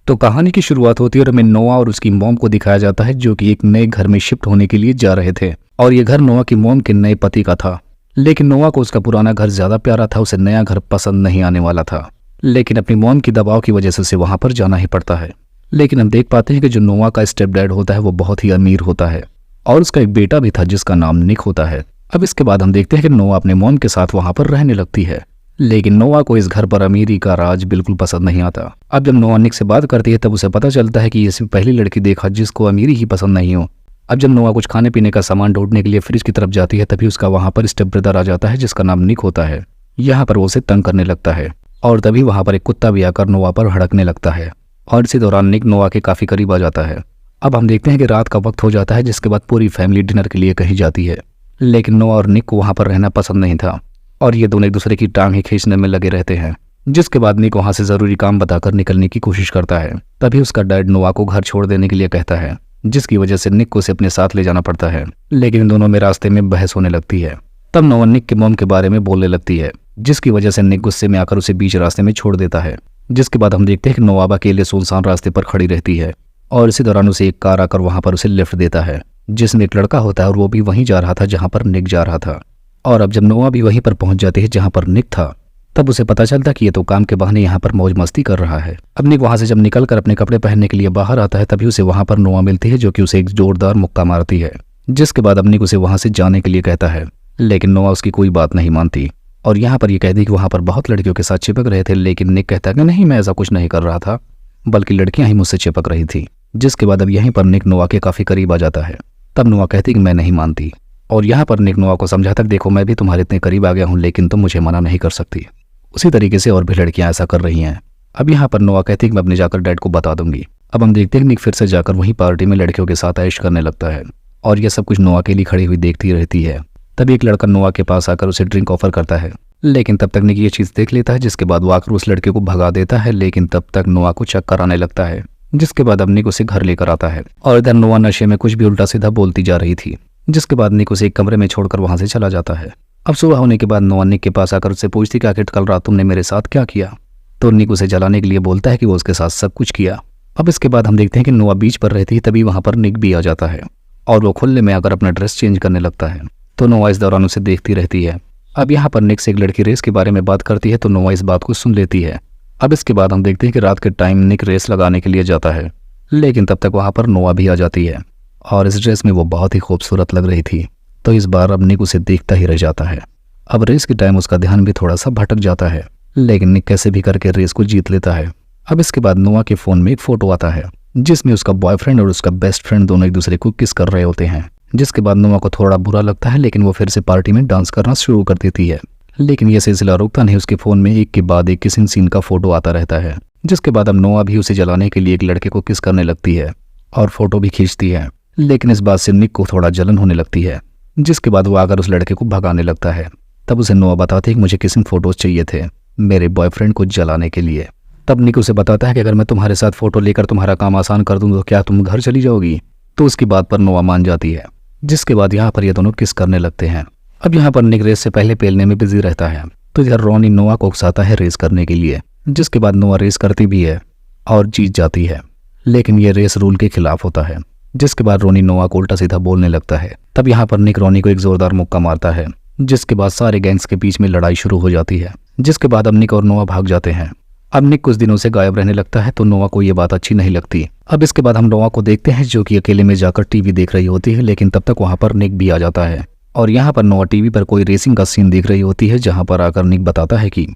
तो कहानी की शुरुआत होती है और हमें नोआ और उसकी मॉम को दिखाया जाता है जो कि एक नए घर में शिफ्ट होने के लिए जा रहे थे। और ये घर नोआ की मॉम के नए पति का था। लेकिन नोआ को उसका पुराना घर ज्यादा प्यारा था, उसे नया घर पसंद नहीं आने वाला था। लेकिन अपनी मॉम की दबाव की वजह से उसे वहां पर जाना ही पड़ता है। लेकिन हम देख पाते हैं कि जो नोआ का स्टेप डैड होता है वो बहुत ही अमीर होता है और उसका एक बेटा भी था जिसका नाम निक होता है। अब इसके बाद हम देखते हैं कि नोआ अपने मॉम के साथ वहां पर रहने लगती है। लेकिन नोआ को इस घर पर अमीरी का राज बिल्कुल पसंद नहीं आता। अब जब नोआ निक से बात करती है तब उसे पता चलता है कि ये सिर्फ पहली लड़की देखा जिसको अमीरी ही पसंद नहीं हो। अब जब नोआ कुछ खाने पीने का सामान ढूंढने के लिए फ्रिज की तरफ जाती है तभी उसका वहां पर स्टेप ब्रदर आ जाता है जिसका नाम निक होता है। यहाँ पर वो उसे तंग करने लगता है और तभी वहां पर एक कुत्ता भी आकर नोआ पर हड़कने लगता है और इसी दौरान निक नोआ के काफी करीब आ जाता है। अब हम देखते हैं कि रात का वक्त हो जाता है जिसके बाद पूरी फैमिली डिनर के लिए कहीं जाती है। लेकिन नोआ और निक को वहां पर रहना पसंद नहीं था और ये दोनों एक दूसरे की टांग ही खींचने में लगे रहते हैं। जिसके बाद निक वहां से जरूरी काम बताकर निकलने की कोशिश करता है। तभी उसका डैड नोआ को घर छोड़ देने के लिए कहता है जिसकी वजह से निक को उसे अपने साथ ले जाना पड़ता है। लेकिन इन दोनों में रास्ते में बहस होने लगती है। तब नोआ निक के मॉम के बारे में बोलने लगती है जिसकी वजह से निक गुस्से में आकर उसे बीच रास्ते में छोड़ देता है। जिसके बाद हम देखते हैं कि नोआ अकेले सुनसान रास्ते पर खड़ी रहती है और इसी दौरान उसे एक कार आकर वहां पर उसे लिफ्ट देता है जिसमें एक लड़का होता है और वो भी वहीं जा रहा था जहां पर निक जा रहा था। और अब जब नोआ भी वहीं पर पहुंच जाती है जहां पर निक था तब उसे पता चलता कि ये तो काम के बहाने यहाँ पर मौज मस्ती कर रहा है। अब निक वहां से जब निकलकर अपने कपड़े पहनने के लिए बाहर आता है तभी उसे वहां पर नोआ मिलती है जो कि उसे एक जोरदार मुक्का मारती है। जिसके बाद अब निक उसे वहां से जाने के लिए कहता है लेकिन नोआ उसकी कोई बात नहीं मानती और यहाँ पर ये कहती कि वहां पर बहुत लड़कियों के साथ चिपक रहे थे। लेकिन निक कहता है कि नहीं, मैं ऐसा कुछ नहीं कर रहा था, बल्कि लड़कियां ही मुझसे चिपक रही थी। जिसके बाद अब यहीं पर निक नोआ के काफी करीब आ जाता है। तब नोआ कहती कि मैं नहीं मानती और यहाँ पर निक नोआ को समझाता कि देखो मैं भी तुम्हारे इतने करीब आ गया हूँ लेकिन तुम मुझे मना नहीं कर सकती। उसी तरीके से और भी लड़कियां ऐसा कर रही हैं। अब यहाँ पर नोआ कहती कि मैं अपने जाकर डैड को बता दूंगी। अब हम देखते हैं कि निक फिर से जाकर वहीं पार्टी में लड़कियों के साथ ऐश करने लगता है और यह सब कुछ नोआ के लिए खड़ी हुई देखती रहती है। तभी एक लड़का नोआ के पास आकर उसे ड्रिंक ऑफर करता है लेकिन तब तक निक ये चीज देख लेता है। जिसके बाद वो आकर उस लड़के को भगा देता है लेकिन तब तक नोआ को चक्कर आने लगता है। जिसके बाद अब निक उसे घर लेकर आता है और इधर नोआ नशे में कुछ भी उल्टा सीधा बोलती जा रही थी। जिसके बाद निक उसे एक कमरे में छोड़कर वहां से चला जाता है। अब सुबह होने के बाद नोआ निक के पास आकर उससे पूछती कि आखिर कल रात तुमने मेरे साथ क्या किया। तो निक उसे जलाने के लिए बोलता है कि वो उसके साथ सब कुछ किया। अब इसके बाद हम देखते हैं कि नोआ बीच पर रहती है तभी वहां पर निक भी आ जाता है और वो खुले में आकर अपना ड्रेस चेंज करने लगता है। तो नोआ इस दौरान उसे देखती रहती है। अब यहाँ पर निक से एक लड़की रेस के बारे में बात करती है तो नोआ इस बात को सुन लेती है। अब इसके बाद हम देखते हैं कि रात के टाइम निक रेस लगाने के लिए जाता है लेकिन तब तक वहां पर नोआ भी आ जाती है और इस ड्रेस में वो बहुत ही खूबसूरत लग रही थी। तो इस बार अब निक उसे देखता ही रह जाता है। अब रेस के टाइम उसका ध्यान भी थोड़ा सा भटक जाता है लेकिन निक कैसे भी करके रेस को जीत लेता है। अब इसके बाद नोआ के फोन में एक फोटो आता है जिसमें उसका बॉयफ्रेंड और उसका बेस्ट फ्रेंड दोनों एक दूसरे को किस कर रहे होते हैं। जिसके बाद नोआ को थोड़ा बुरा लगता है लेकिन वो फिर से पार्टी में डांस करना शुरू कर देती है। लेकिन यह सिलसिला रुकता नहीं, उसके फोन में एक के बाद एक किसिंग सीन का फोटो आता रहता है। जिसके बाद अब नोआ भी उसे जलाने के लिए एक लड़के को किस करने लगती है और फोटो भी खींचती है। लेकिन इस बात से निक को थोड़ा जलन होने लगती है। जिसके बाद वो आकर उस लड़के को भगाने लगता है। तब उसे नोआ बताती है कि मुझे किसिंग फोटोज चाहिए थे मेरे बॉयफ्रेंड को जलाने के लिए। तब निक उसे बताता है कि अगर मैं तुम्हारे साथ फोटो लेकर तुम्हारा काम आसान कर दूं तो क्या तुम घर चली जाओगी। तो उसकी बात पर नोआ मान जाती है। जिसके बाद यहाँ पर ये दोनों किस करने लगते हैं। अब यहाँ पर निक रेस से पहले पेलने में बिजी रहता है तो इधर रॉनी नोआ को उकसाता है रेस करने के लिए। जिसके बाद नोआ रेस करती भी है और जीत जाती है लेकिन ये रेस रूल के खिलाफ होता है। जिसके बाद रोनी नोआ को उल्टा सीधा बोलने लगता है। तब यहाँ पर निक रोनी को एक जोरदार मुक्का मारता है जिसके बाद सारे गैंग्स के बीच में लड़ाई शुरू हो जाती है। जिसके बाद अब निक और नोआ भाग जाते हैं। अब निक कुछ दिनों से गायब रहने लगता है तो नोआ को ये बात अच्छी नहीं लगती। अब इसके बाद हम नोआ को देखते हैं जो कि अकेले में जाकर टीवी देख रही होती है लेकिन तब तक वहां पर निक भी आ जाता है और यहाँ पर नोआ टीवी पर कोई रेसिंग का सीन देख रही होती है जहां पर आकर निक बताता है कि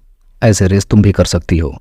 ऐसे रेस तुम भी कर सकती हो।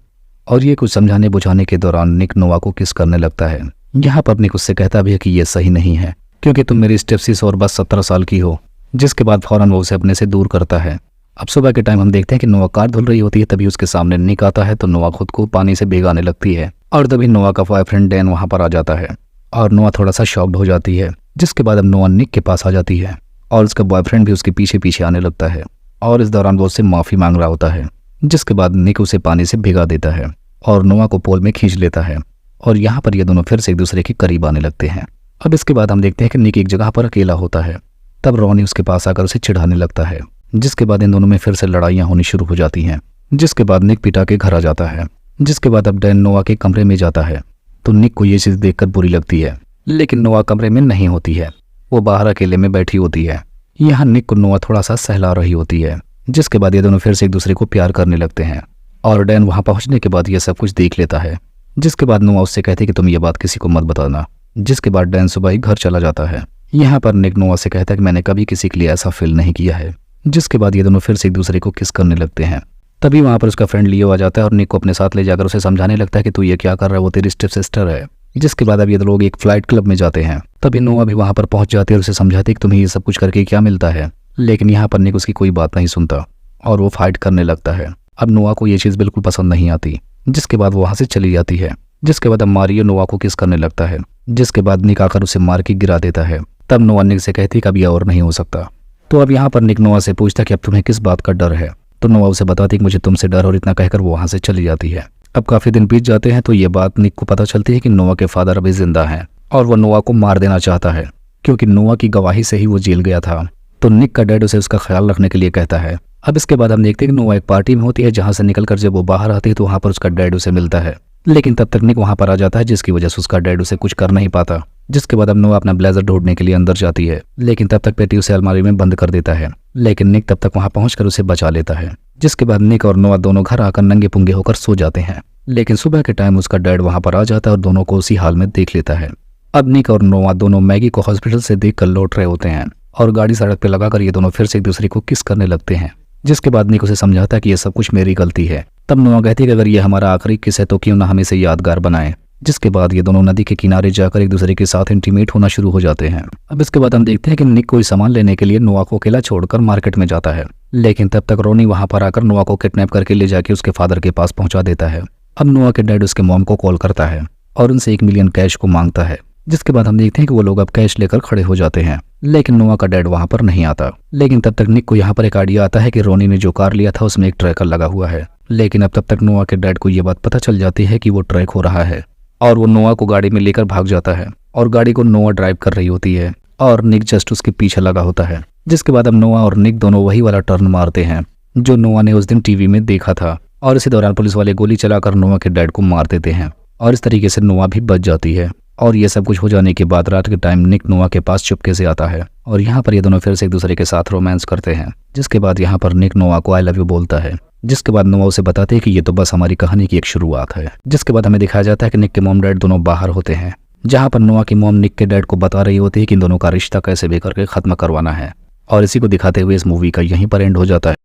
और ये कुछ समझाने बुझाने के दौरान निक नोआ को किस करने लगता है। यहाँ पर निक उससे कहता भी है कि ये सही नहीं है क्योंकि तुम मेरी स्टेप्सिस और बस 17 साल की हो। जिसके बाद फौरन वो उसे अपने से दूर करता है। अब सुबह के टाइम हम देखते हैं कि नोआ कार धुल रही होती है तभी उसके सामने निक आता है तो नोआ खुद को पानी से भिगाने लगती है और तभी नोआ का बॉयफ्रेंड डैन वहां पर आ जाता है और नोआ थोड़ा सा शॉक्ड हो जाती है। जिसके बाद अब नोआ निक के पास आ जाती है और उसका बॉयफ्रेंड भी उसके पीछे पीछे आने लगता है और इस दौरान वो उससे माफी मांग रहा होता है। जिसके बाद निक उसे पानी से भिगा देता है और नोआ को पोल में खींच लेता है और यहाँ पर ये दोनों फिर से एक दूसरे के करीब आने लगते हैं। अब इसके बाद हम देखते हैं कि निक एक जगह पर अकेला होता है। तब रॉनी उसके पास आकर उसे चिढ़ाने लगता है। जिसके बाद इन दोनों में फिर से लड़ाइयाँ होनी शुरू हो जाती हैं। जिसके बाद निक पिटा के घर आ जाता है। जिसके बाद अब डैन नोआ के कमरे में जाता है तो निक को ये चीज़ देखकर बुरी लगती है, लेकिन नोआ कमरे में नहीं होती है, वो बाहर अकेले में बैठी होती है। यहाँ निक को नोआ थोड़ा सा सहला रही होती है, जिसके बाद ये दोनों फिर से एक दूसरे को प्यार करने लगते हैं। और डैन वहाँ पहुँचने के बाद ये सब कुछ देख लेता है, जिसके बाद नोआ उससे कहती है कि तुम ये बात किसी को मत बताना। जिसके बाद डैन सुबह ही घर चला जाता है। यहाँ पर निक नोआ से कहता है कि मैंने कभी किसी के लिए ऐसा फील नहीं किया है। जिसके बाद ये दोनों फिर से एक दूसरे को किस करने लगते हैं। तभी वहाँ पर उसका फ्रेंड लियो आ जाता है और निक को अपने साथ ले जाकर उसे समझाने लगता है कि तू ये क्या कर रहा है, वो तेरी स्टेप सिस्टर है। जिसके बाद अब ये लोग एक फ्लाइट क्लब में जाते हैं। तभी नोआ भी वहाँ पर पहुंच जाती है और उसे समझाती है कि तुम्हें ये सब कुछ करके क्या मिलता है। लेकिन यहाँ पर निक उसकी कोई बात नहीं सुनता और वो फाइट करने लगता है। अब नोआ को ये चीज़ बिल्कुल पसंद नहीं आती। जिसके बाद वो वहाँ से चली जाती है। जिसके बाद अब मारियो नोआ को किस करने लगता है। जिसके बाद निक आकर उसे मार के गिरा देता है। तब नोआ निक से कहती है कि अब ये और नहीं हो सकता। तो अब यहाँ पर निक नोआ से पूछता कि अब तुम्हें किस बात का डर है। तो नोआ उसे बताती कि मुझे तुमसे डर, और इतना कहकर वो वहाँ से चली जाती है। अब काफ़ी दिन बीत जाते हैं तो ये बात निक को पता चलती है कि नोआ के फादर अभी जिंदा हैं और वो नोआ को मार देना चाहता है, क्योंकि नोआ की गवाही से ही वो जेल गया था। तो निक का डैड उसे उसका ख्याल रखने के लिए कहता है। अब इसके बाद हम देखते हैं कि नोआ एक पार्टी में होती है, जहाँ से निकलकर जब वो बाहर आती है तो वहाँ पर उसका डैड उसे मिलता है। लेकिन तब तक निक वहाँ पर आ जाता है, जिसकी वजह से उसका डैड उसे कुछ कर नहीं पाता। जिसके बाद अब नोआ अपना ब्लेजर ढूंढने के लिए अंदर जाती है, लेकिन तब तक पेटी उसे अलमारी में बंद कर देता है। लेकिन निक तब तक वहाँ पहुंचकर उसे बचा लेता है। जिसके बाद निक और नोआ दोनों घर आकर नंगे पुंगे होकर सो जाते हैं। लेकिन सुबह के टाइम उसका डैड वहाँ पर आ जाता है और दोनों को उसी हाल में देख लेता है। अब निक और नोआ दोनों मैगी को हॉस्पिटल से देखकर लौट रहे होते हैं और गाड़ी सड़क पर लगाकर ये दोनों फिर से एक दूसरे को किस करने लगते हैं। जिसके बाद निक उसे समझाता है कि ये सब कुछ मेरी गलती है। तब नोआ कहती है कि अगर ये हमारा आखिरी किस है तो क्यों ना हम इसे यादगार बनाएं। जिसके बाद ये दोनों नदी के किनारे जाकर एक दूसरे के साथ इंटीमेट होना शुरू हो जाते हैं। अब इसके बाद हम देखते हैं कि निक कोई सामान लेने के लिए नोआ को अकेला छोड़कर मार्केट में जाता है। लेकिन तब तक रोनी वहां पर आकर नोआ को किडनैप करके ले जाके उसके फादर के पास पहुंचा देता है। अब नोआ के डैड उसके मॉम को कॉल करता है और उनसे 1 मिलियन कैश को मांगता है। जिसके बाद हम देखते हैं कि वो लोग अब कैश लेकर खड़े हो जाते हैं। लेकिन नोआ का डैड वहां पर नहीं आता। लेकिन तब तक निक को यहाँ पर एक आइडिया आता है कि रोनी ने जो कार लिया था उसमें एक ट्रैकर लगा हुआ है। लेकिन अब तब तक नोआ के डैड को ये बात पता चल जाती है कि वो ट्रैक हो रहा है और वो नोआ को गाड़ी में लेकर भाग जाता है और गाड़ी को नोआ ड्राइव कर रही होती है और निक जस्ट उसके पीछे लगा होता है। जिसके बाद अब नोआ और निक दोनों वही वाला टर्न मारते हैं जो नोआ ने उस दिन टीवी में देखा था और इसी दौरान पुलिस वाले गोली चलाकर नोआ के डैड को मार देते हैं और इस तरीके से नोआ भी बच जाती है। और ये सब कुछ हो जाने के बाद रात के टाइम निक नोआ के पास चुपके से आता है और यहाँ पर ये दोनों फिर से एक दूसरे के साथ रोमांस करते हैं। जिसके बाद यहाँ पर निक नोआ को आई लव यू बोलता है। जिसके बाद नोआ उसे बताते हैं कि ये तो बस हमारी कहानी की एक शुरुआत है। जिसके बाद हमें दिखाया जाता है कि निक के मॉम डैड दोनों बाहर होते हैं, जहाँ पर नोआ की मॉम निक के डैड को बता रही होती है कि इन दोनों का रिश्ता कैसे भी करके खत्म करवाना है। और इसी को दिखाते हुए इस मूवी का यहीं पर एंड हो जाता है।